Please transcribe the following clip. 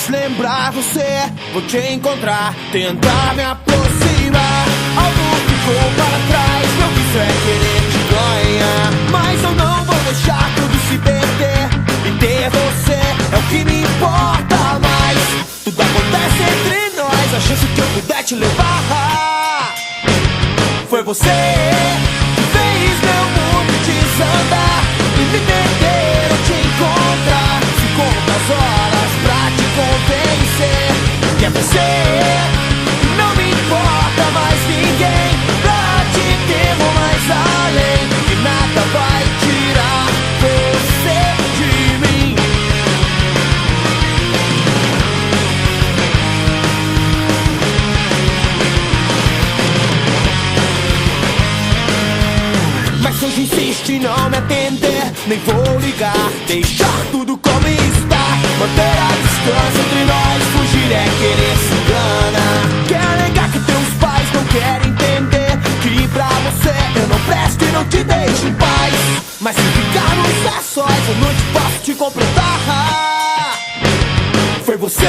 mais lembrar você, vou te encontrar, tentar me aproximar. Algo ficou para trás, meu vício é querer te ganhar. Mas eu não vou deixar tudo se perder, e ter você é o que me importa mais. Tudo acontece entre nós, a chance que eu puder te levar. Foi você que fez meu mundo desandar e me perder ou te encontrar. Se contas horas pra te convencer que é você, que não me importa mais ninguém. Pra te ter vou mais além, que nada vai tirar você de mim. Mas se hoje insiste em não me atender, nem vou ligar, deixar tudo como está. Manter a distância entre nós, fugir é querer se enganar. Quer negar que teus pais não querem entender que pra você eu não presto e não te deixo em paz. Mas se ficarmos a sós, eu não te posso te completar. Foi você